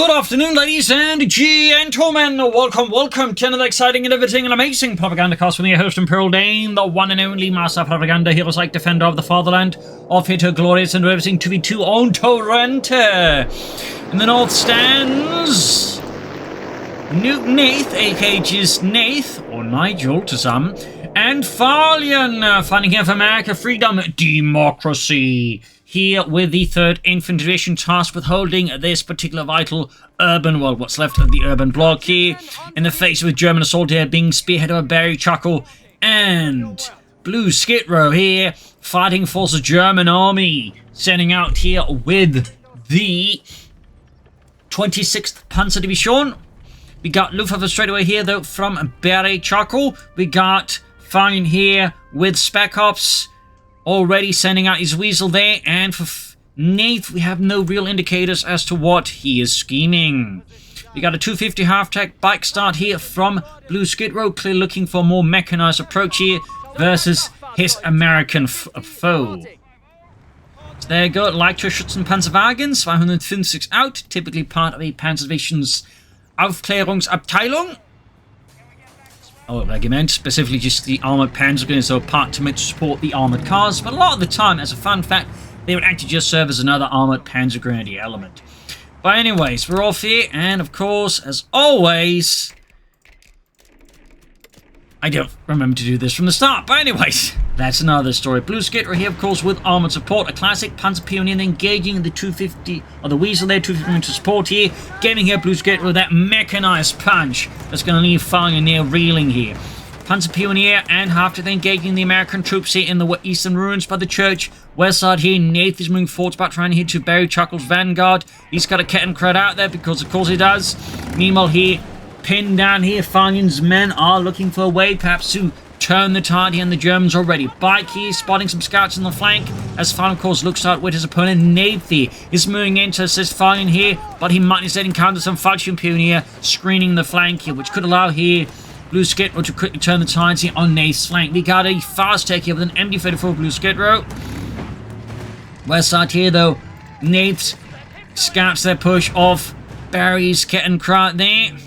Good afternoon, ladies and gentlemen. Welcome to another exciting, innovating, and amazing Propagandacast with me, your host, Imperial Dane, the one and only master of propaganda, heroes like defender of the fatherland, of hitter glorious and everything 2v2 on Torrente. In the north stands NoobNath, aka just Nath, or Nigel to some, and Farlion, fighting here for America, freedom, democracy. Here with the 3rd Infantry Division tasked with holding this particular vital urban, well, what's left of the urban block here, in the face of a German assault here being spearheaded by BarryChuckle and BlueSkidrow here, fighting for the German army, sending out here with the 26th Panzer Division. We got Luftwaffe straight away here, though, from BarryChuckle. We got Farlion here with Spec Ops, already sending out his weasel there, and for Nath, we have no real indicators as to what he is scheming. We got a 250 half-track bike start here from BlueSkidrow, clearly looking for a more mechanized approach here versus his American foe. So there you go, leichter Schützenpanzerwagens, 256 out, typically part of a Panzer Division's Aufklärungsabteilung. Regiment, specifically just the armoured panzer, so part to support the armoured cars, but a lot of the time, as a fun fact, they would actually just serve as another armoured panzer grenadier element. But anyways, we're off here, and of course, as always, I don't remember to do this from the start, but anyways, that's another story. BlueSkidrow here, of course, with Armoured Support, a classic Panzer Pioneer, engaging the 250, or the Weasel there, 250 into support here, giving here BlueSkidrow that mechanized punch that's going to leave Farlion near reeling here. Panzer Pioneer and after engaging the American troops here in the eastern ruins by the church. West side here, Nath is moving forward, about trying to hit to BarryChuckle's vanguard. He's got a Kettenkrad out there because of course he does. Meanwhile here, pinned down here, Farlion's men are looking for a way perhaps to turn the tide here, and the Germans already. Bike here, spotting some scouts on the flank, as Farlion, of course, looks out with his opponent. Nath is moving in to assist Farlion here, but he might instead encounter some Falchion Pioneer screening the flank here, which could allow here BlueSkidrow to quickly turn the tides here on Nath's flank. We got a fast take here with an MD-34 BlueSkidrow. West side here, though, Nath's scouts their push off Barry's Kettenkrad there.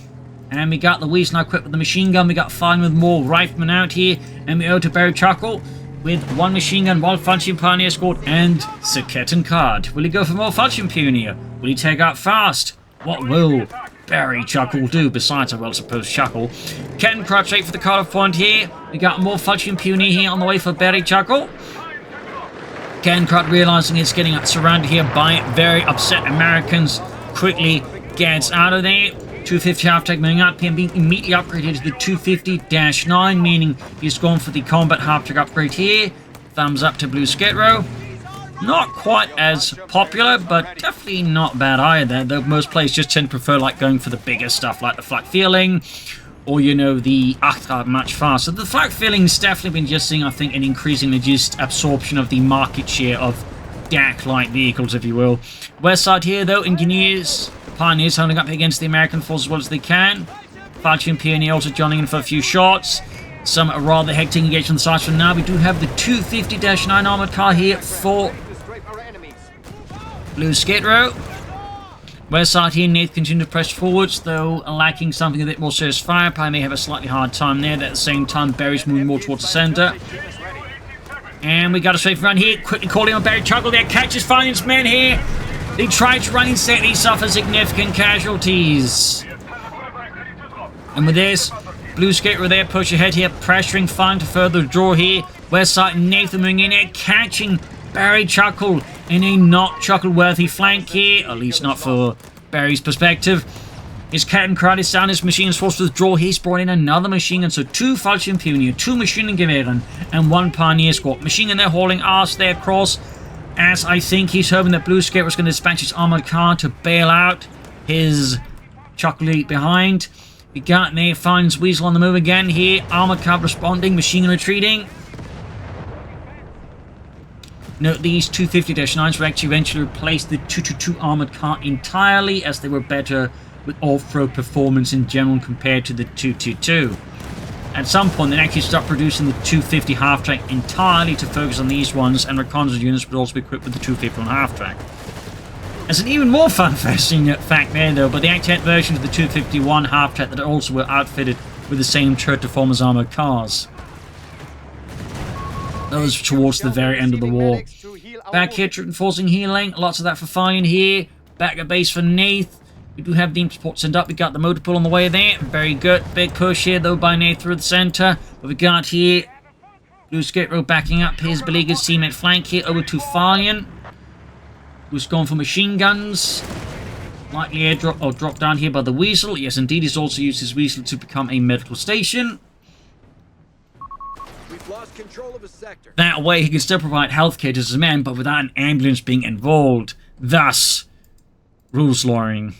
And we got the Weasel now equipped with the machine gun. We got Farlion with more riflemen out here. And we go to BarryChuckle with one machine gun, one Falchion Pioneer squad, and the Kettenkrad. Will he go for more Falchion Pioneer? Will he take out fast? What will BarryChuckle do besides a well-supposed chuckle? Kettenkrad straight for the cutoff point here. We got more Falchion Pioneer here on the way for BarryChuckle. Kettenkrad realizing it's getting surrounded here by very upset Americans, quickly gets out of there. 250 half-track moving up here and being immediately upgraded to the 250-9, meaning he's gone for the combat half-track upgrade here. Thumbs up to BlueSkidrow. Not quite as popular, but definitely not bad either, though most players just tend to prefer like going for the bigger stuff like the flak feeling, or you know, the Achtrad much faster. The flak feeling's definitely been just seeing, I think, an increasingly just absorption of the market share of DAK-like vehicles, if you will. West side here, though, Engineers, Pioneers holding up against the American force as well as they can. Falchion Pioneer also joining in for a few shots. Some rather hectic engagement on the sides for now. We do have the 250-9 armored car here for BlueSkidrow. West side here, Nath continues to press forwards, though lacking something a bit more serious firepower. May have a slightly hard time there. At the same time, Barry's moving more towards the center. And we got a straight run here. Quickly calling on BarryChuckle there. Catches Farlion's men here. They try to run instead. He suffers significant casualties. And with this, BlueSkidrow there, push ahead here, pressuring Farlion to further draw here. West side, Nathan moving in here, catching BarryChuckle in a not chuckle-worthy flank here, at least not for Barry's perspective. His Kettenkrad is down, his machine is forced to withdraw. He's brought in another machine gun, so 2 Falchion Pioneer, 2 machine gun and 1 Pioneer squad. Machine gun there hauling arse there across, as I think he's hoping that BlueSkidrow is going to dispatch his armored car to bail out his Chuckle behind. We got there, finds Weasel on the move again here. Armored car responding, machine gun retreating. Note these 250-9s will actually eventually replace the 222 armored car entirely, as they were better with off-road performance in general compared to the 222. At some point, they actually start producing the 250 half-track entirely to focus on these ones, and reconnaissance units would also be equipped with the 251 half-track. There's an even more fun-fasting fact there, though, but the anti-tank versions of the 251 half-track that also were outfitted with the same turret form as armored cars. That was towards the very end of the war. Back here, troop enforcing healing. Lots of that for Farlion here. Back at base for Nath. We do have the support sent up. We got the motor pool on the way there. Very good. Big push here, though, by Nath through the center. What we got here, BlueSkidrow backing up his beleaguered teammate flank here over to Farlion, who's going for machine guns. Likely airdrop or drop down here by the Weasel. Yes, indeed, he's also used his Weasel to become a medical station. We've lost control of a sector. That way, he can still provide healthcare to his men, but without an ambulance being involved. Thus, rules lawyering.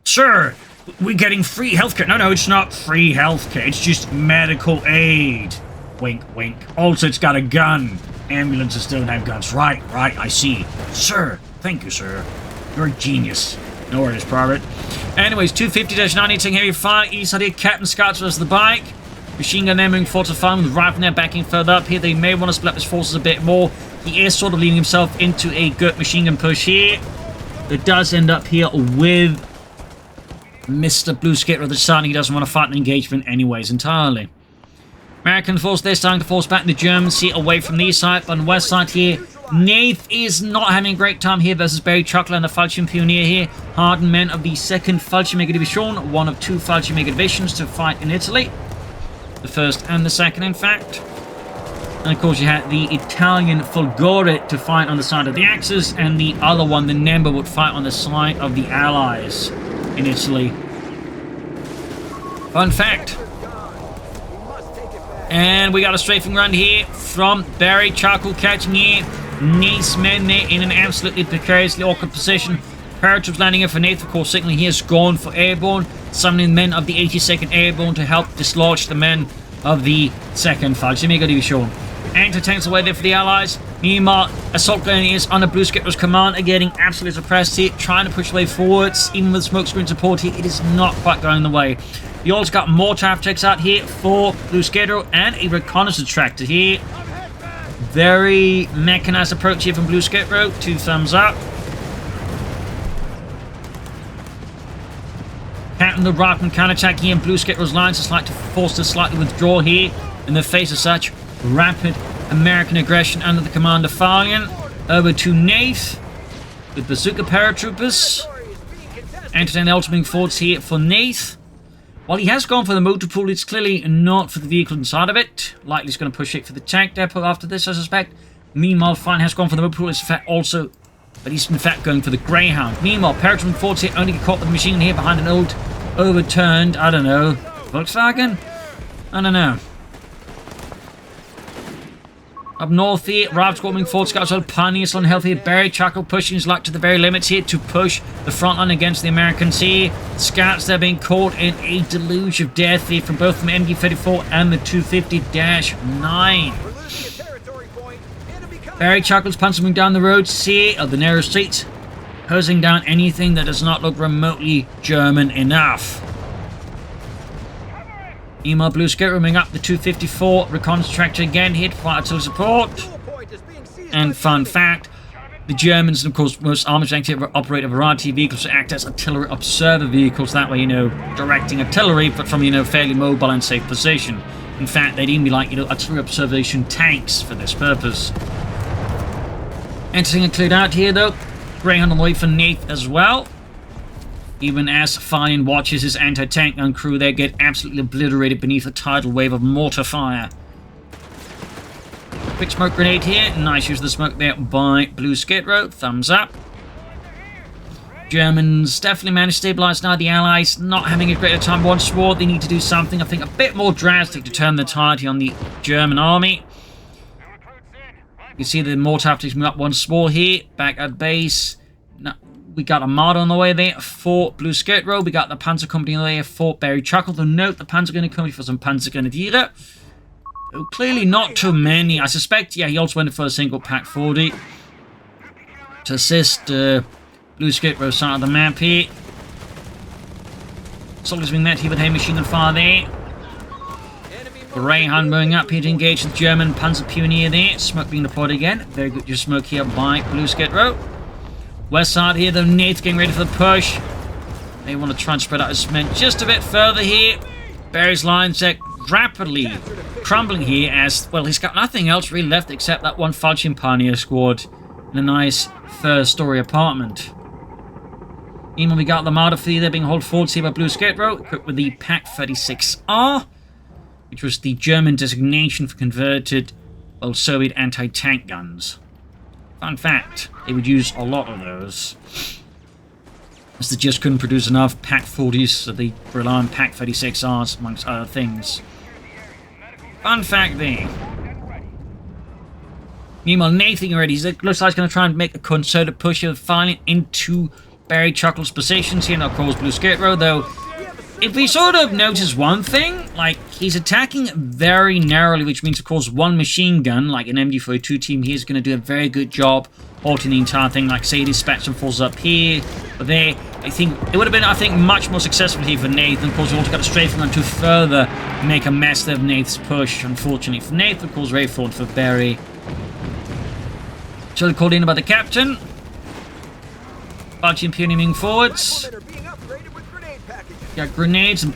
Sir, we're getting free healthcare. No, it's not free healthcare. It's just medical aid. Wink, wink. Also, it's got a gun. Ambulances don't have guns. Right, I see. Sir, thank you, sir. You're a genius. No worries, Private. Anyways, 250-90 taking heavy fire. East side here, Captain Scouts versus the bike. Machine gun there moving forward to farm with rifle there backing further up here. They may want to split up his forces a bit more. He is sort of leading himself into a good machine gun push here. It does end up here with Mr. BlueSkidrow deciding he doesn't want to fight an engagement anyways entirely. American force, they're starting to force back the Germans here away from the east side, but on the west side here, Nath is not having a great time here versus BarryChuckle and the Farlion Pioneer here. Hardened men of the 2nd Fallschirmjäger Division, one of 2 Fallschirmjäger divisions to fight in Italy. The 1st and the 2nd, in fact. And of course you had the Italian Folgore to fight on the side of the Axis, and the other one, the Nemba, would fight on the side of the Allies in Italy. Fun fact. And we got a strafing run here from BarryChuckle catching here Nath's men there in an absolutely precariously awkward position. Paratroops landing in for Nath, of course, signaling he has gone for airborne, summoning men of the 82nd Airborne to help dislodge the men of the 2nd Fallschirmjäger Division. Anti-tanks away there for the Allies. Meanwhile, Assault Grenadiers under BlueSkidrow's command are getting absolutely suppressed here, trying to push their way forwards. Even with smokescreen support here, it is not quite going the way. You also got more trap checks out here for BlueSkidrow and a reconnaissance tractor here. Very mechanized approach here from BlueSkidrow. 2 thumbs up. Captain the Rockman counter-attack here, and BlueSkidrow's lines is like to force to slightly withdraw here in the face of such rapid American aggression under the command of Farlion. Over to Nath with bazooka paratroopers. Entertain the ultimate forwards here for Nath. While he has gone for the motor pool, it's clearly not for the vehicle inside of it. Likely he's going to push it for the tank depot after this, I suspect. Meanwhile, Farlion has gone for the motor pool. It's in fact also, but he's in fact going for the Greyhound. Meanwhile, paratrooper forwards here only get caught with the machine here behind an old overturned, I don't know, Volkswagen? I don't know. Up north here, Raft swarming forward, Scouts are pioneers on healthy. BarryChuckle pushing his luck to the very limits here to push the front line against the Americans here. Scouts, they're being caught in a deluge of death here from both the MG-34 and the 250-9. BarryChuckle's punching down the roads here of the narrow streets, hosing down anything that does not look remotely German enough. Meanwhile, BlueSkidrow moving up the 254 reconnaissance tractor again here to provide artillery support. And fun fact, the Germans, and of course most armored tanks operate a variety of vehicles to act as artillery observer vehicles. That way, directing artillery, but from, fairly mobile and safe position. In fact, they'd even be like, artillery observation tanks for this purpose. Anything include out here, though. Greyhound on the way for Nath as well. Even as Farlion watches his anti-tank gun crew there get absolutely obliterated beneath a tidal wave of mortar fire. Quick smoke grenade here. Nice use of the smoke there by BlueSkidrow. Thumbs up. Germans definitely managed to stabilize now. The Allies not having a greater time once more. They need to do something, I think, a bit more drastic to turn the tide here on the German army. You can see the mortar after moving up once more here. Back at base. We got a mod on the way there for BlueSkidrow. We got the Panzer Company on the way for BarryChuckle. To note, the Panzer Company for some Panzer Grenadiere. Clearly not too many. I suspect, he also went for a single Pack 40 to assist BlueSkidrow side of the map here. Soldiers being met here with heavy machine gun fire there. Greyhound moving up here to engage the German Panzer Pioneer there. Smoke being deployed again. Very good smoke here by BlueSkidrow. West side here, though, Nate's getting ready for the push. They want to try and spread out his men just a bit further here. Barry's lines are rapidly crumbling here as, well, he's got nothing else really left except that one Farlion Pioneer squad in a nice first-story apartment. Meanwhile, we got the Marder Fleet there being held forward here by BlueSkidrow, equipped with the PaK-36R, which was the German designation for converted, well, Soviet anti-tank guns. Fun fact, they would use a lot of those, as they just couldn't produce enough PaK-40s, so they rely on PaK-36Rs, amongst other things. Fun fact there. Meanwhile, Nathan already looks like he's going to try and make a concerted push of Farlion into BarryChuckle's positions here, and of course BlueSkidrow, though, if we sort of notice one thing, like, he's attacking very narrowly, which means, of course, one machine gun, like an MG42 team here, is going to do a very good job halting the entire thing, like, say, dispatch some forces up here, but there, I think, it would have been, I think, much more successful here for Nathan. Of course, we also got to strafe them to further make a mess of Nate's push, unfortunately for Nathan, of course, very fortunate for Barry. So called in about the captain. Farlion Pioneer moving forwards. Got grenades and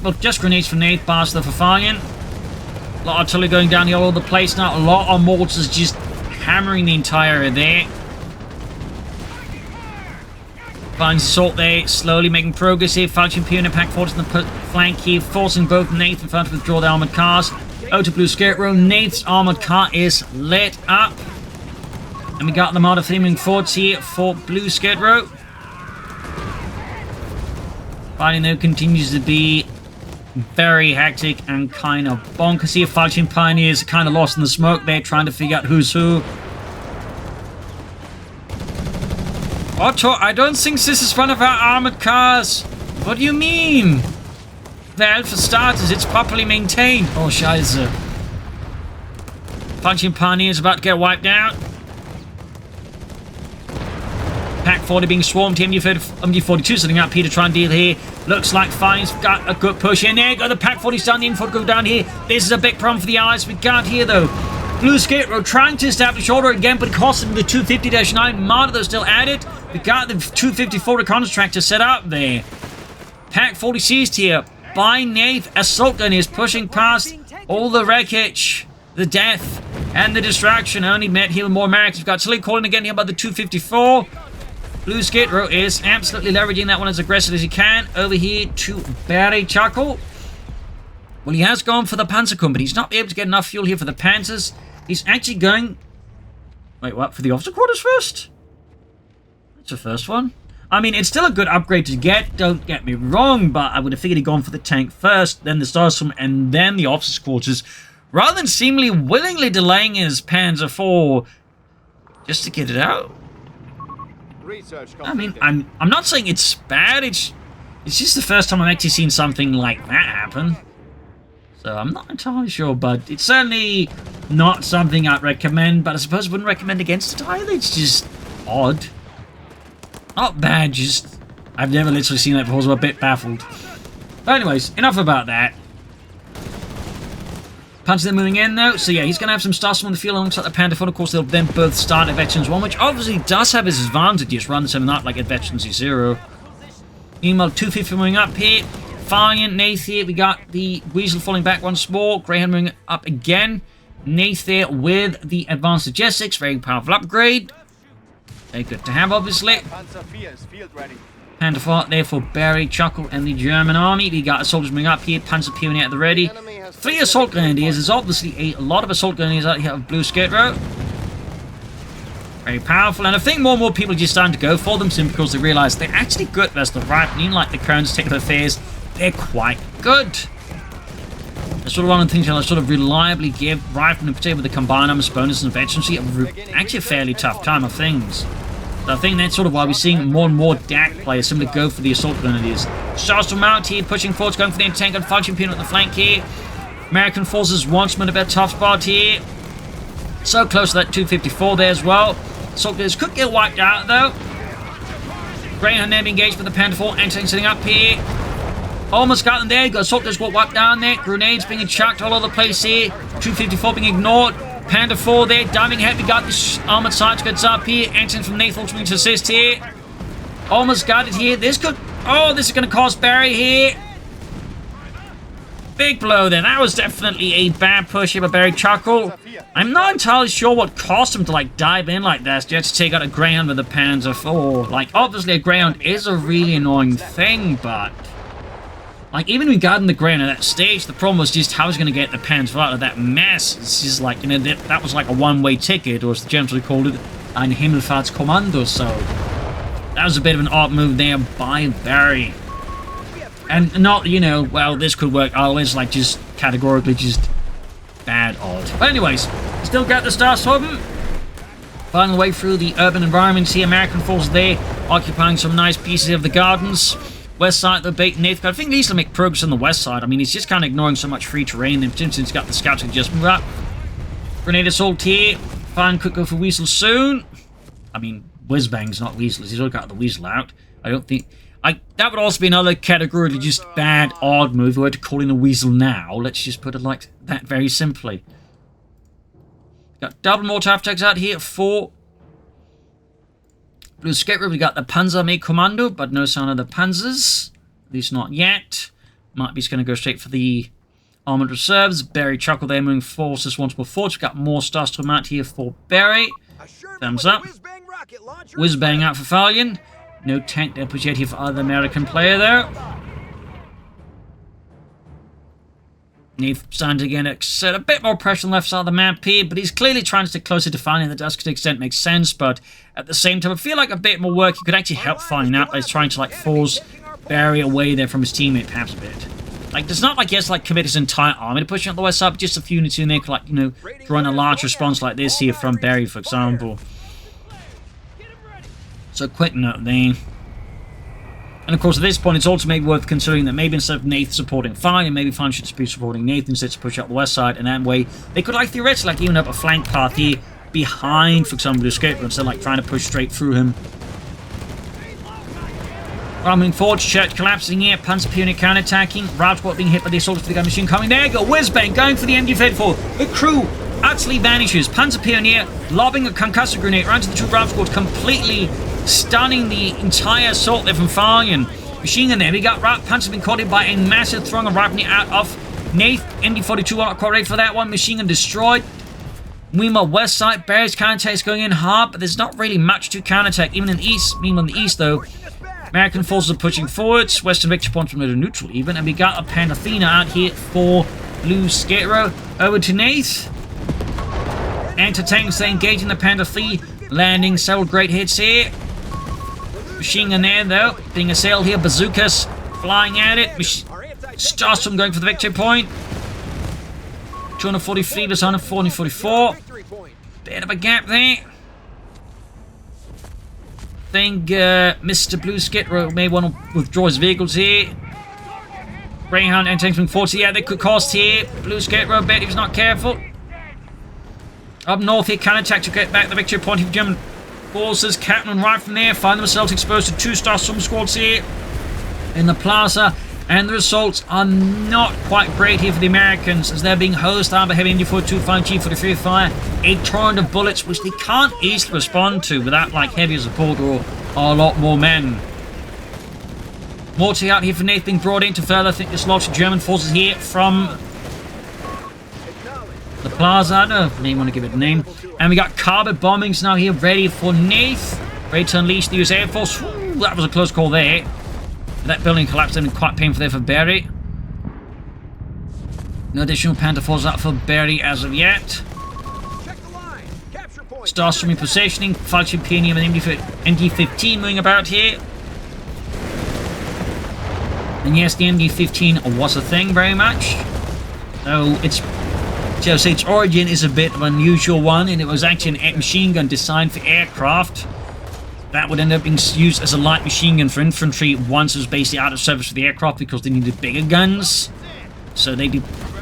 well, just grenades for Nate, bars though for Farlion. A lot of artillery going down here all over the place now. A lot of mortars just hammering the entire area there. Finds assault there, slowly making progress here. Farlion Pioneer PaK-40s on the flank here, forcing both Nate and Farlion to withdraw the armored cars. Out to BlueSkidrow. Nate's armored car is lit up. And we got the Marder moving forwards here for BlueSkidrow. Fighting though continues to be very hectic and kind of bonkers here. Farlion Pioneers are kind of lost in the smoke there, trying to figure out who's who. Otto, I don't think this is one of our armored cars. What do you mean? Well, for starters, it's properly maintained. Oh, scheiße. Farlion Pioneers about to get wiped out. PaK-40 being swarmed here, MG42 sitting up here to try and deal here. Looks like Farlion's got a good push in there. Got the PaK-40s down, the info go down here. This is a big problem for the Allies. We got here though BlueSkidrow trying to establish order again, but it cost them the 250-9 Marder though still added. We got the 254 reconnaissance tractor set up there. PaK-40 seized here by Nate. Assault gun is pushing past all the wreckage, the death, and the distraction. Only met here with more Americans. We've got Tilly calling again here by the 254. BlueSkidrow is absolutely leveraging that one as aggressive as he can. Over here to BarryChuckle. Well, he has gone for the Panzer Company. He's not able to get enough fuel here for the Panzers. He's actually going... Wait, what? For the officer quarters first? That's the first one. I mean, it's still a good upgrade to get, don't get me wrong, but I would have figured he'd gone for the tank first, then the Starstorm, and then the officer's quarters, rather than seemingly willingly delaying his Panzer IV just to get it out. I mean, I'm not saying it's bad, it's just the first time I've actually seen something like that happen. So I'm not entirely sure, but it's certainly not something I'd recommend, but I suppose I wouldn't recommend against it either. It's just odd. Not bad, just... I've never literally seen that before, so I'm a bit baffled. But anyways, enough about that. Panzer moving in though, so yeah, he's going to have some Starstorm on the field alongside the Panther IV. Of course, they'll then both start at Veterans 1, which obviously does have its advantages, rather than not like at Veterans 0. Meanwhile, 250 moving up here. Farlion, Nath here. We got the Weasel falling back once more. Greyhound moving up again. Nath there with the Advanced Logistics, very powerful upgrade. Very good to have, obviously. Panther IV there for BarryChuckle and the German army. We got soldiers moving up here. Panzer Pioneer at the ready. 3 assault grenadiers. There's obviously a lot of assault grenadiers out here of BlueSkidrow. Very powerful, and I think more and more people are just starting to go for them simply because they realize they're actually good versus the rifle. Like the current state of affairs, they're quite good. That's sort of one of the things I sort of reliably give rifle, in particular with the combined arms bonus and efficiency, actually a fairly tough time of things. So I think that's sort of why we're seeing more and more DAK players simply go for the assault grenadiers. Starstorm out here, pushing forwards, going for the anti-tank and Farlion Pioneer at the flank here. American forces once more a bit tough spot here. So close to that 254 there as well. Assault grenadiers could get wiped out though. Greyhound there engaged with the Panther IV, anti-tank sitting up here. Almost got them there. Got assault grenadiers got wiped down there. Grenades being chucked all over the place here. 254 being ignored. Panda 4 there, diving ahead. We got the armored Sergeants up here. Entering from NoobNath ultimately to assist here. Almost got it here. This could... Oh, this is going to cost Barry here. Big blow there. That was definitely a bad push here by BarryChuckle. I'm not entirely sure what cost him to, like, dive in like that. Just to take out a Greyhound with the Panzer 4. Like, obviously a Greyhound is a really annoying thing, but... Like, even regarding the Greyhound at that stage, the problem was just how he's going to get the Panzer out of that mess. It's just like, you know, that was like a one-way ticket, or as the general called it, ein Himmelfahrtskommando, so... That was a bit of an odd move there by Barry. And not, you know, well, this could work always, like, just categorically just bad odd. But anyways, still got the Starstorm. Finding the way through the urban environments here. American forces there, occupying some nice pieces of the gardens. West side of the bait Nath. I think these will make progress on the west side. I mean, he's just kind of ignoring so much free terrain. And since he's got the scouts to just move up. Grenade assault here. Fine, could go for Weasel soon. I mean, Whizbang's not Weasel. He's already got the Weasel out. I don't think... that would also be another category of just bad, odd move. If we were to call in a Weasel now, let's just put it like that very simply. Got double mortar attacks out here for BlueSkidrow. We got the Panzer Armee Commando, but no sign of the Panzers. At least not yet. Might be just going to go straight for the Armored Reserves. BarryChuckle there moving forces once before. We've got more Starstorm out here for Barry. Thumbs up. Whiz-bang out for Farlion. No tank there put yet here for other American player there. Nath starting to again exert a bit more pressure on the left side of the map here, but he's clearly trying to stick closer to Farlion. That does to an extent make sense, but at the same time, I feel like a bit more work could actually help Farlion out by trying to like force Barry away there from his teammate perhaps a bit. Like, it's not like he has to like commit his entire army to pushing up the west side, but just a few units in there could like, you know, run a large response like this here from Barry, for example. So quick note there. And of course, at this point, it's also maybe worth considering that maybe instead of Nath supporting Farlion, maybe Farlion should be supporting Nath instead to push up the west side, and that way they could like theoretically like even up a flank path here behind, for example, BlueSkidrow instead of like trying to push straight through him. Moving forward, church collapsing here, Panzer Pioneer counterattacking, Routsport being hit by the assault of the gun machine coming there. Go Whizbang going for the MG-34. The crew utterly vanishes. Panzer Pioneer lobbing a concussive grenade right to the two Routsport, completely stunning the entire assault there from Farlion. Machine gun there. We got Panzer being caught in by a massive throng of Rapney out of Nath. MD-42 not quite ready for that one. Machine gun destroyed. Meanwhile, west side, Barry's counterattack is going in hard, but there's not really much to counterattack, even in the east. Meanwhile, in the east, though, American forces are pushing forwards. Western victory points from middle neutral, even. And we got a Pandathena out here for BlueSkidrow. Over to Nath. Anti-tanks engaging the Pandathena, landing several great hits here. Machine gun there, though, being assailed here. Bazookas flying at it. Starstorm going for the victory point. 243 to 144. Bit of a gap there. I think Mr. BlueSkidrow may want to withdraw his vehicles here. Greyhound entering from 40. Yeah, they could cost here. BlueSkidrow, bet he was not careful. Up north here, counterattack to get back the victory point of German forces. Captain right from there, find themselves exposed to two Starstorm squads here in the plaza. And the results are not quite great here for the Americans as they're being hosed out by heavy MD-42 5G for the free fire. A torrent of bullets which they can't easily respond to without like heavier support or a lot more men. Morty out here for Nath being brought in to further dislodge German forces here from the plaza. I don't know if they want to give it a name. And we got carpet bombings now here ready for Nath. Ready to unleash the US Air Force. Ooh, that was a close call there. That building collapsed and quite painful there for Barry. No additional Panther forces out for Barry as of yet. Starstorm repositioning. Falchion Pioneer and MD-15 moving about here. And yes, the MD-15 was a thing very much. Though its origin is a bit of an unusual one, and it was actually a machine gun designed for aircraft. That would end up being used as a light machine gun for infantry once it was basically out of service for the aircraft because they needed bigger guns. So they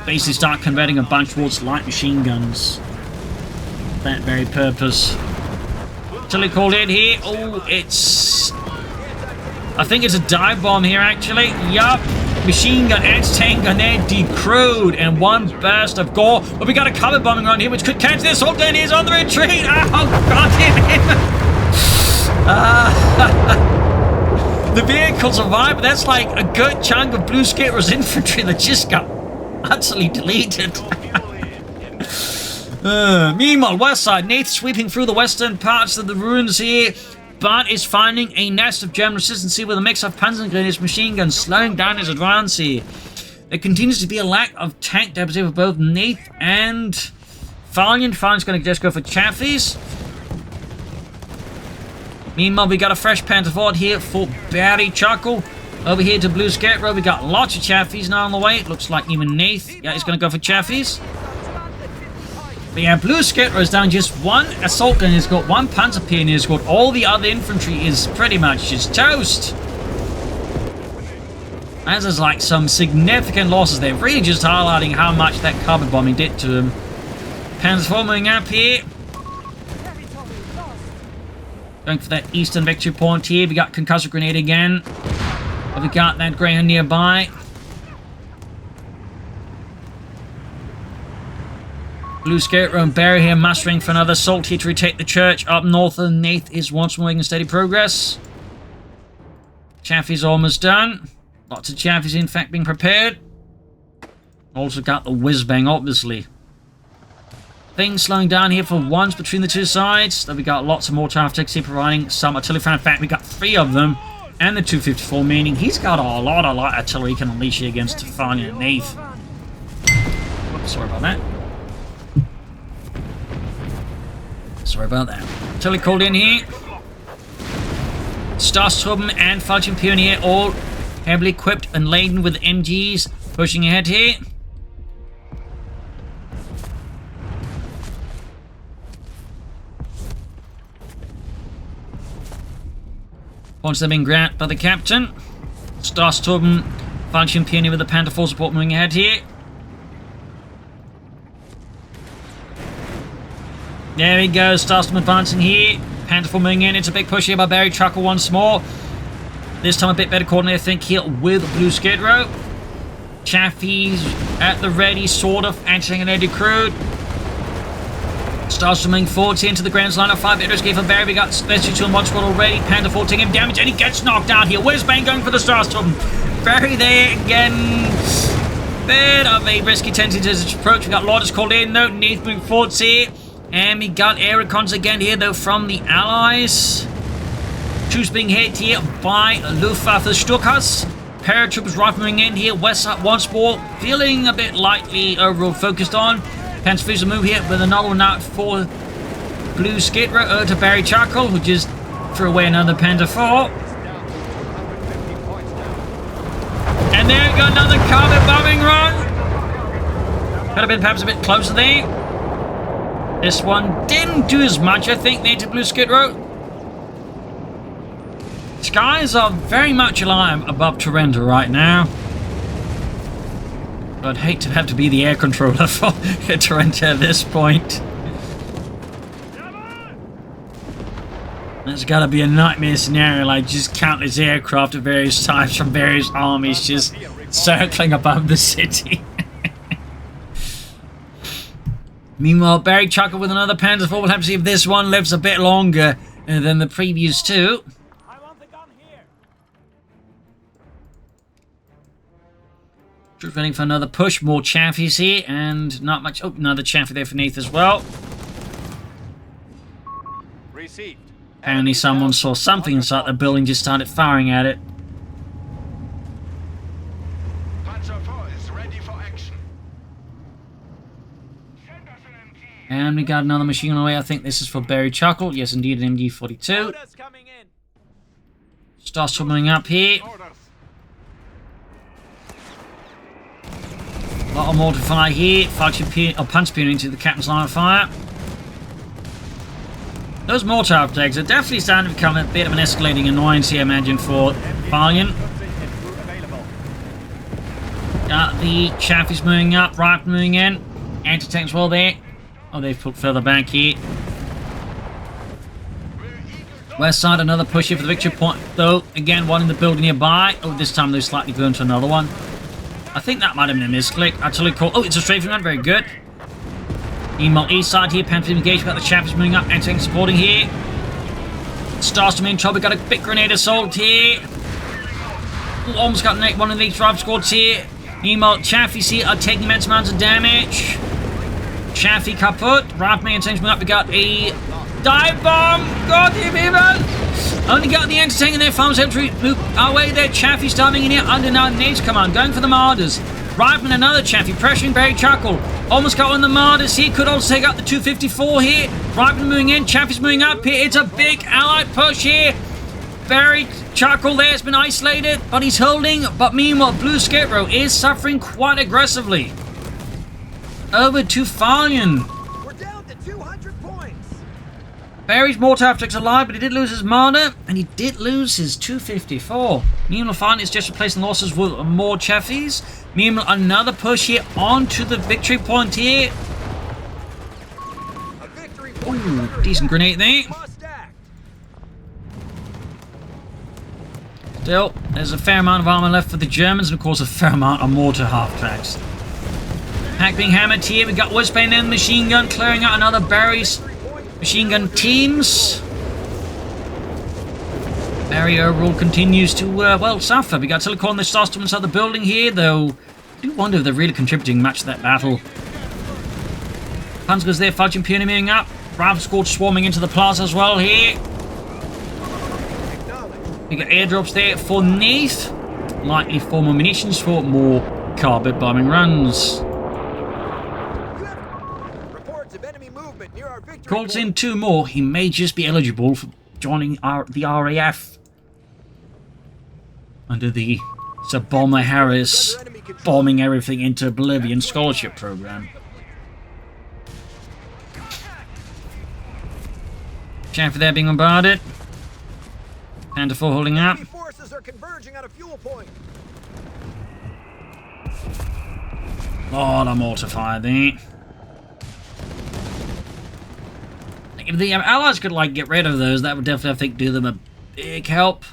basically start converting a bunch towards light machine guns. For that very purpose. Until they called in here. Oh, it's... I think it's a dive bomb here, actually. Yup. machine gun, anti-tank gun there, decrewed, and one burst of gore. But we got a cover bombing run here, which could catch this. Assault gun is on the retreat. Oh, God, him. The vehicle survived, but that's like a good chunk of BlueSkidrow's infantry that just got utterly deleted. Meanwhile, west side, Nath sweeping through the western parts of the ruins here, but is finding a nest of German resistance here with a mix of Panzergrenadiers, machine guns, slowing down his advance here. There continues to be a lack of tank depths for both Nath and Farlion. Farlion's going to just go for Chaffies. Meanwhile, we got a fresh Panther Ford here for BarryChuckle. Over here to BlueSkidrow, we got lots of Chaffies now on the way. It looks like even Nath, yeah, he's going to go for Chaffies. But yeah, BlueSkidrow is down just one assault gun. He's got one Panzer Pioneer. He's got all the other infantry is pretty much just toast. As there's like some significant losses there. Really just highlighting how much that carpet bombing did to him. Panzer forming up here. Going for that eastern victory point here. We got concussive grenade again. But we got that Greyhound nearby. BlueSkidrow and Barry here mustering for another assault here to retake the church up north, and Nath is once more making steady progress. Chaffee's almost done. Lots of Chaffies in fact being prepared. Also got the whiz-bang obviously. Things slowing down here for once between the two sides. Then we got lots of more tactics here providing some artillery fire. In fact, we got 3 of them. And the 254, meaning he's got a lot of light artillery he can unleash here against Farlion and Nath. Oops, sorry about that. Sorry about that. Artillery called in here. Starsturm and Falchion Pioneer all heavily equipped and laden with MGs pushing ahead here. Once they've been grabbed by the captain. Starsturm, Falchion Pioneer with the Panther 4 support moving ahead here. There we go, Starsturm advancing here. Panther 4 moving in. It's a big push here by BarryChuckle once more. This time a bit better coordinated, I think, here with BlueSkidrow. Chaffies at the ready, sort of, anti-grenade decrewed. Starsturm moving forward here into the grounds line of 5. Bit risky for Barry. We got Rescue 2 in one squad already. Panther 4 taking him damage, and he gets knocked out here. Where's Bane going for the Starsturm? Barry there again. Bit of a risky tendency to his approach. We got Lourdes called in, though. Nath moving forwards here. And we got air recons again here, though, from the Allies. Troops being hit here by Luftwaffe Stukas. Paratroopers rifling in here. West side once more. Feeling a bit lightly overall focused on. Panzer move here with another one out for BlueSkidrow to BarryChuckle, who just threw away another Panther 4. And there we go, another carpet bombing run. Could have been perhaps a bit closer there. This one didn't do as much, I think, there to BlueSkidrow. Skies are very much alive above Torrente right now. I'd hate to have to be the air controller for Torrente at this point. There's gotta be a nightmare scenario, like just countless aircraft at various times from various armies just circling above the city. Meanwhile, BarryChuckle with another Panzer 4. We'll have to see if this one lives a bit longer than the previous two. Troops running for another push. More Chaffies here, and not much. Oh, another Chaffee there for Nath as well. Received. Apparently someone saw something inside the building, just started firing at it. Panzer 4 is ready for action. And we got another machine on the way. I think this is for BarryChuckle. Yes, indeed, an MG42. Starts coming up here. A lot of mortar fire here. Panzer Pioneer into the captain's line of fire. Those mortar uptakes are definitely starting to become a bit of an escalating annoyance here, I imagine, for Farlion. Got the Chaffies moving up, right moving in. Anti-tanks well there. Oh, they've put further back here. West side, another push here for the victory point, though. Again, one in the building nearby. Oh, this time they've slightly gone to another one. I think that might have been a misclick. Actually, call. Oh, it's a strafing run. Very good. Meanwhile, east side here, Panther engaged. Got the chaps moving up, entering, supporting here. Starstorm in trouble. Got a big grenade assault here. Ooh, almost got one of these drive squads here. Meanwhile, Chaffee's here are taking immense amounts of damage. Chaffee kaput. Raft maintains moving up. We got a dive bomb. God damn it, man. Only got the anti-tank in there. Farmers have to move our way there. Chaffee's diving in here under NoobNath's command. Going for the Martyrs. Rifleman another Chaffee. Pressuring BarryChuckle. Almost got on the Martyrs here. Could also take out the 254 here. Rifleman moving in. Chaffee's moving up here. It's a big allied push here. BarryChuckle there has been isolated, but he's holding. But meanwhile, BlueSkidrow is suffering quite aggressively. Over to Farlion. We're down to 200 points. Barry's mortar object's alive, but he did lose his Martyr, and he did lose his 254. Meanwhile, Farlion is just replacing losses with more Chaffies. Meanwhile, another push here onto the victory point here. A victory point. Ooh, decent grenade there. Must act. Still, there's a fair amount of armor left for the Germans, and of course a fair amount of mortar half-tracks. Pack being hammered here. We got Westbane and machine gun clearing out another Barry's machine gun teams. Barry overall continues to, well, suffer. We got Telecom and the Starstorm inside the building here, though I do wonder if they're really contributing much to that battle. Panzer's there, Farlion Pioneer moving up. Bravo squad swarming into the plaza as well here. We got airdrops there for Nath. Likely for more munitions for more carpet bombing runs. Calls in 2 more. He may just be eligible for joining the RAF under the Sir Bomber Harris bombing everything into oblivion scholarship program. Chaffee there being bombarded. Panther 4 holding up. Forces are converging on a fuel point. Lot of mortar fire there. If the Allies could, like, get rid of those, that would definitely, I think, do them a big help.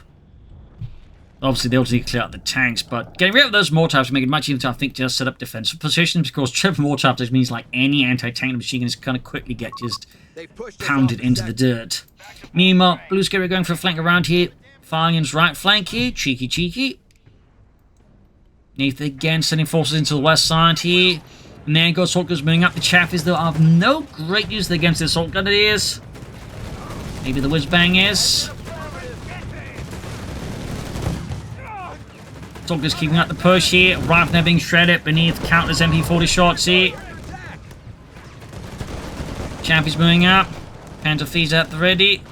Obviously, they also need to clear out the tanks, but getting rid of those mortars would make it much easier to, I think, just set up defensive positions, because triple mortar just means, like, any anti-tank machine is going to quickly get just pounded into the dirt. Meanwhile, BlueSkidrow going for a flank around here. Farlion's right flank here. Cheeky. Nath again sending forces into the west side here. And there goes assault guns moving up. The Chaffies, though, have no great use against the assault grenadiers. Maybe the whiz-bang is. Assault guns keeping up the push here. Rifleman being shredded beneath countless MP40 shots here. Chaffies moving up. Panther feeds at the ready.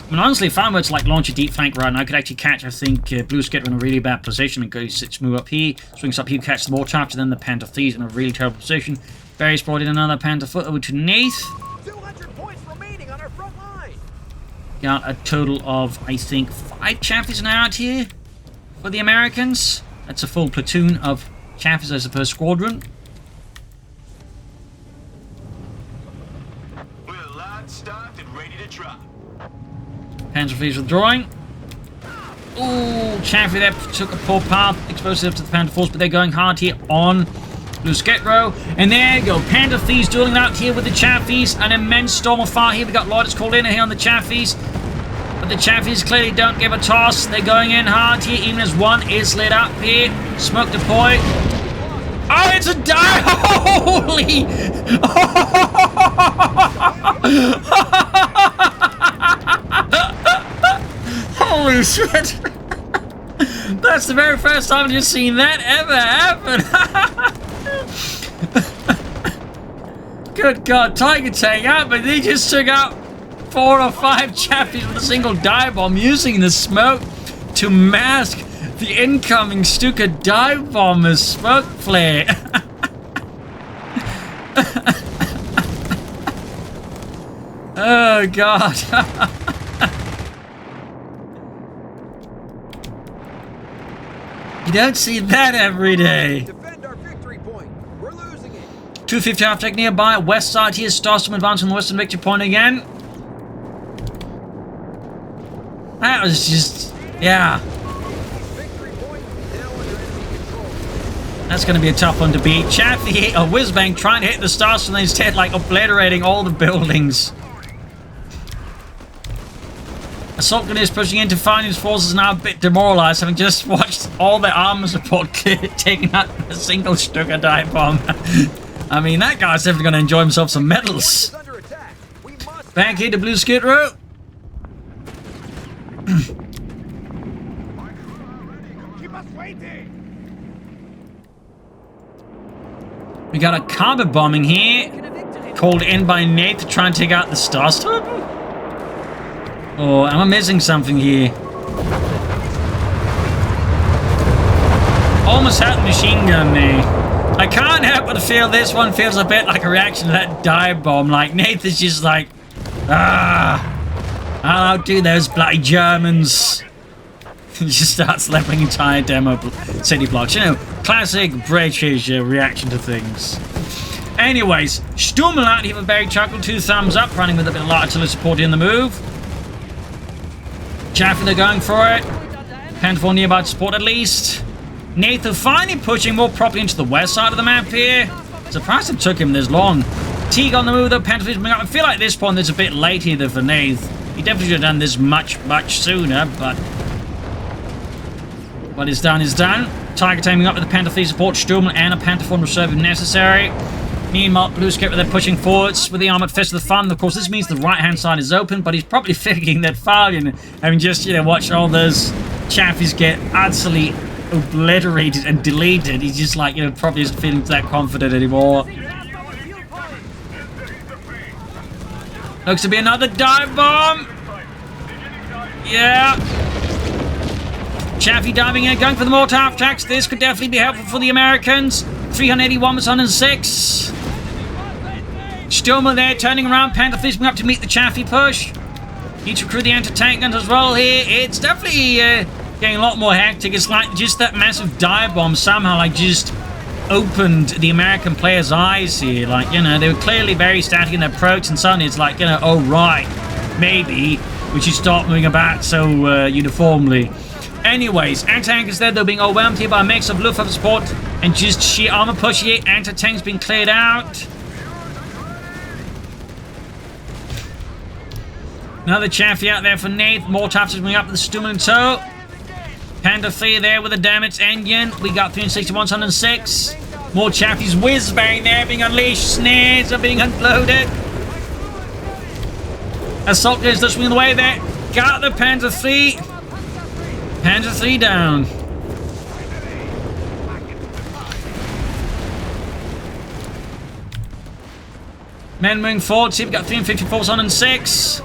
I mean, honestly, if I were to like launch a deep flank run, I could actually catch, I think, BlueSkidrow in a really bad position and go 6 move up here, swings up here, catch the mortar after, then the Panther thieves in a really terrible position. Barry's brought in another Panther foot over to Nath. 200 points remaining on our front line. Got a total of, I think, 5 Chaffies now out here for the Americans. That's a full platoon of Chaffies as per squadron. We're locked, stocked, and ready to drop. Panther thieves withdrawing. Ooh, Chaffee there took a poor path, explosive to the Panther force, but they're going hard here on BlueSkidrow. And there you go, Panther thieves dueling out here with the Chaffies. An immense storm of fire here. We got Lloyd's called in here on the Chaffies. But the Chaffies clearly don't give a toss. They're going in hard here, even as one is lit up here. Smoke deploy. Oh, it's a die! Holy! Holy shit! That's the very first time I've just seen that ever happen! Good God, Tiger Tank out, but they just took out 4 or 5 Chaffies with a single dive bomb using the smoke to mask the incoming Stuka dive bomber's smoke flare. Oh God. You don't see that every day. Defend our victory point. We're losing it. 250 half-tech nearby. West side here. Starstorm advancing the western victory point again. That was just... yeah. Victory point now under That's going to be a tough one to beat. Chaffee, a whizbang, trying to hit the stars and instead, like, obliterating all the buildings. Assault Grenadiers pushing into Farlion's forces now a bit demoralized, having just watched all their armor support taking out a single Stuka dive bomb. I mean, that guy's definitely going to enjoy himself some medals. Back here to BlueSkidrow. We got a carpet bombing here, called in by Nate to try and take out the Star Storm. Oh, am I missing something here? Almost had the machine gun there. I can't help but feel this one feels a bit like a reaction to that dive bomb. Like, Nate is just like, I'll outdo those bloody Germans. He just starts leveling entire demo city blocks. You know, classic British reaction to things. Anyways, Sturmel out here for BarryChuckle, 2 thumbs up, running with a bit of light artillery support in the move. Chaffee, they're going for it. Panther nearby to support at least. Nathan finally pushing more properly into the west side of the map here. Surprised it took him this long. Teague on the move though, Panther up. I feel like this point is a bit late here for Nath. He definitely should have done this much sooner, but what is done is done. Tiger taming up with the Panther 3 support, Sturmel and a Panther 4 reserve if necessary. Meanwhile, BlueSkidrow, they're pushing forwards with the Armored Fist of the Fun. Of course, this means the right-hand side is open, but he's probably thinking that Farlion, having just, watched all those Chaffies get absolutely obliterated and deleted, he's just like, probably isn't feeling that confident anymore. Looks to be another dive bomb. Yeah. Chaffee diving in, going for the mortar attacks. This could definitely be helpful for the Americans. 381, 106. Sturmel there, turning around. Panther flipping up to meet the Chaffee push. Need to recruit the anti-tank guns as well here. It's definitely getting a lot more hectic. It's like just that massive dive bomb somehow like just opened the American players' eyes here. Like, they were clearly very static in their approach, and suddenly it's like, oh right, maybe we should start moving about so uniformly. Anyways, anti-tankers there, they're being overwhelmed here by a mix of Luftwaffe support and just sheer armor push here. Anti-tanks being cleared out. Another Chaffee out there for Nath. More taps coming up with the Sturmel in tow. Panther 3 there with a damaged engine. We got 361, 106. More Chaffies whiz-bang there being unleashed. Snares are being unloaded. Assault is just swinging away there. Got the Panther 3. Panther 3 down. Men moving forward. See, we've got 354, 106.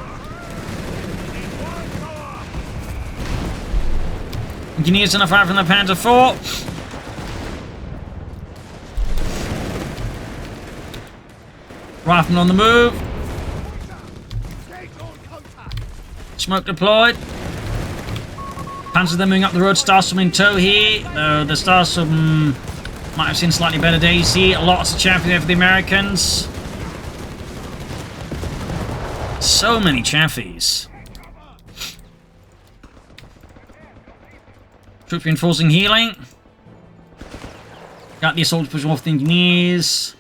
Engineers enough fire from the Panther 4. Rifleman on the move. Smoke deployed. Panzers then moving up the road. Starstorm in tow here. The Starstorm might have seen slightly better days here. Lots of Chaffee there for the Americans. So many Chaffies. Troop reinforcing healing. Got the assault pushing off the engineers.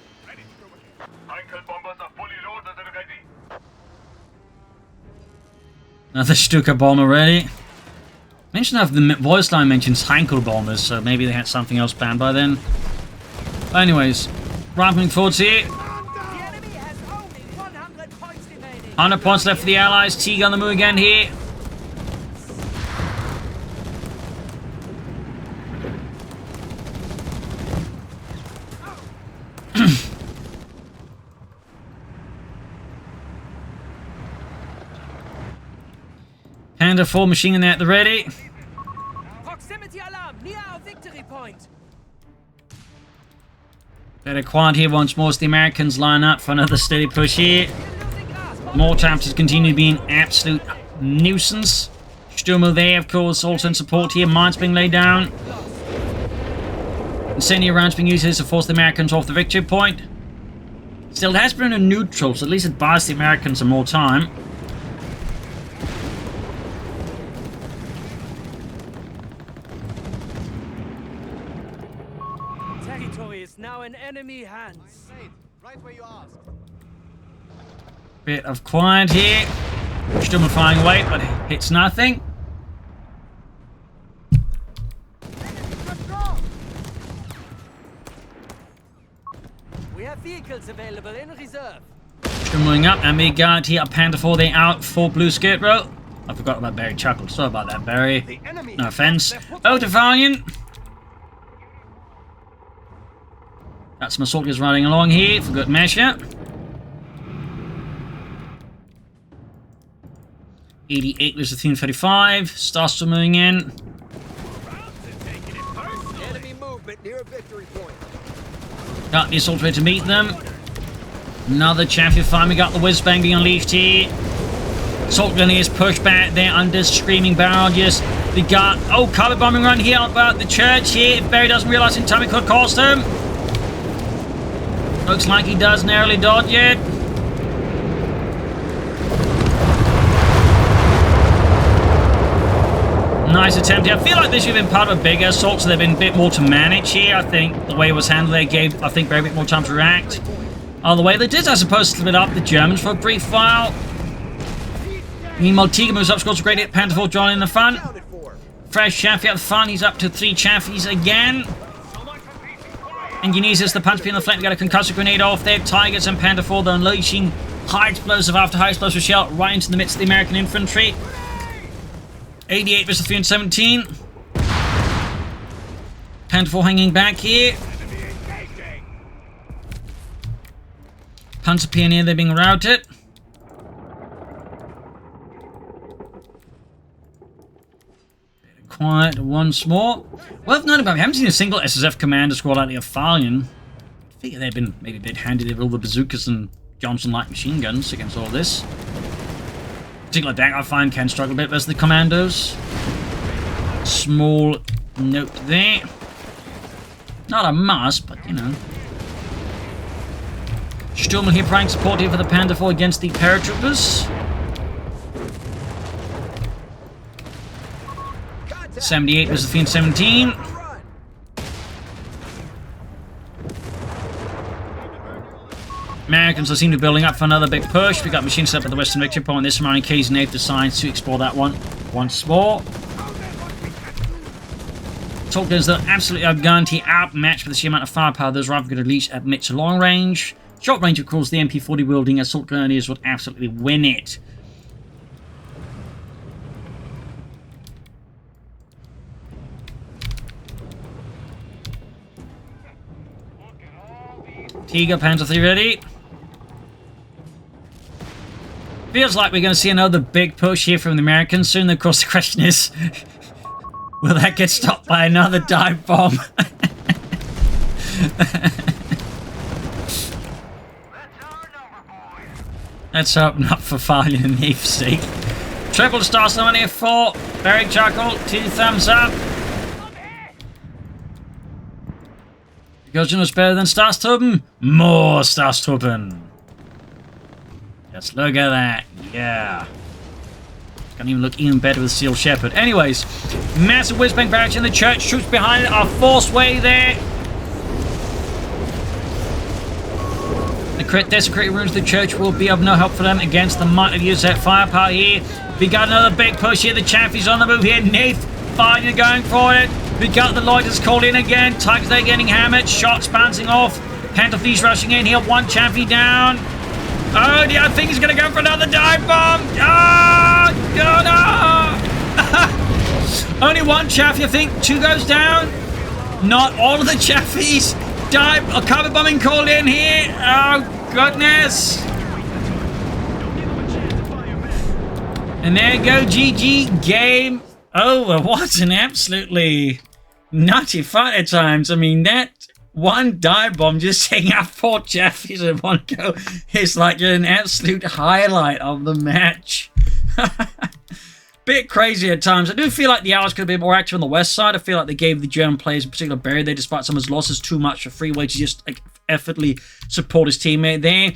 Another Stuka bomber ready. Mention of the voice line mentions Heinkel bombers, so maybe they had something else planned by then. But anyways, ramping forwards here. 100 points left for the Allies. Teague on the move again here. Panther 4 machine gun there at the ready. Proximity alarm near our victory point. Better quiet here once more as the Americans line up for another steady push here. More taps continue being absolute nuisance. Sturmel there, of course, also in support here. Mines being laid down. Incendiary rounds being used here to force the Americans off the victory point. Still, it has been a neutral, so at least it buys the Americans some more time. territory is now in enemy hands. Right where you asked. Bit of quiet here. Sturm flying away, but hits nothing. We have vehicles available in reserve. Sturm moving up, and we got here a Panther 4. They out for BlueSkidrow. I forgot about BarryChuckle. Sorry about that, Barry. No offense. Oh, to Farlion. Got some assault guys riding along here for good measure. 88 was the 1335. Starstorm moving in. Enemy movement near a victory point. Got the assault ready to meet them. Another champion finally got the whiz bang being unleashed here. Assault Grenadiers pushed back there under screaming barrages. We got, oh, cover bombing run here about the church here. If Barry doesn't realize in time it could cost him. Looks like he does narrowly dodge it. Nice attempt here. I feel like this should have been part of a bigger assault, so they've been a bit more to manage here. I think the way it was handled there gave, I think, Barry a bit more time to react. Oh, the way they did, I suppose, split up the Germans for a brief while. Meanwhile, Tiger moves up, scores a great hit. Panther 4 joining the fun. Fresh Chaffee at the fun. He's up to 3 Chaffies again. And Genesis, the Panther on the flank, got a concussive grenade off there. Tigers and Panther 4, they're unleashing high explosive after high explosive shell right into the midst of the American infantry. 88 versus 317. Panther 4 hanging back here. Panzer Pioneer, they're being routed. Quiet once more. Worth noting about, we haven't seen a single SSF commander squad like the Farlion. I figure they've been maybe a bit handy with all the bazookas and Johnson light machine guns against all this. Particular DAK I find can struggle a bit versus the commandos. Small note there. Not a must, but you know. Sturm here providing support here for the Panther 4 against the paratroopers. 78 versus 17. Americans seem to be building up for another big push. We got machines set up at the Western Victory Point. This round in case Nave decides to explore that one once more. Tolkien's the absolutely outgunned. He outmatched for the sheer amount of firepower those rifles could release at mid to long range. Short range, of course, the MP40 wielding assault grenadiers would absolutely win it. Tiger, Panther 3 ready. Feels like we're going to see another big push here from the Americans soon. Of course, the question is, will that get stopped by another dive bomb? Let's hope not for Farlion and Nave's sake. Triple star summon here for BarryChuckle. 2 thumbs up. Because you know what's better than Starsturban? More Starsturban. Just look at that. Yeah. Can even look even better with Steel Shepherd. Anyways, massive whiz-bang barrage in the church. Troops behind it are forced way there. The crit desecrated ruins of the church will be of no help for them against the might of USF firepower here. We got another big push here. The Chaffee's on the move here. Nath finally going for it. We got the Loiters called in again. Tigers there getting hammered. Shots bouncing off. Panther Thieves rushing in here. 1 Chaffee down. Oh, yeah, I think he's going to go for another dive bomb. Ah, oh, no. Only 1 Chaffee, I think. 2 goes down. Not all of the Chafees. Cover bombing called in here. Oh, goodness. And there you go. GG. Game over. What an absolutely nutty fight at times. I mean, that 1 dive bomb just taking out 4 Chafees in 1 go is like an absolute highlight of the match. Bit crazy at times. I do feel like the Allies could have been more active on the west side. I feel like they gave the German players, in particular Barry, there, despite some of his losses, too much for Freeway to just like effortlessly support his teammate there.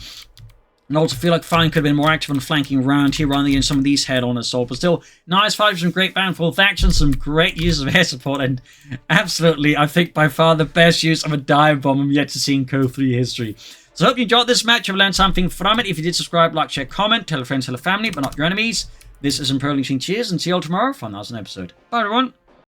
And I also feel like Farlion could have been more active on flanking around here rather than some of these head-on assault. But still, nice fight, some great bountiful factions, some great use of air support, and absolutely, I think by far the best use of a dive bomb I'm yet to see in CoH3 history. So I hope you enjoyed this match, you've learned something from it. If you did, subscribe, like, share, comment, tell a friend, tell a family, but not your enemies. This is Imperial Cheers, and see you all tomorrow for another episode. Bye everyone.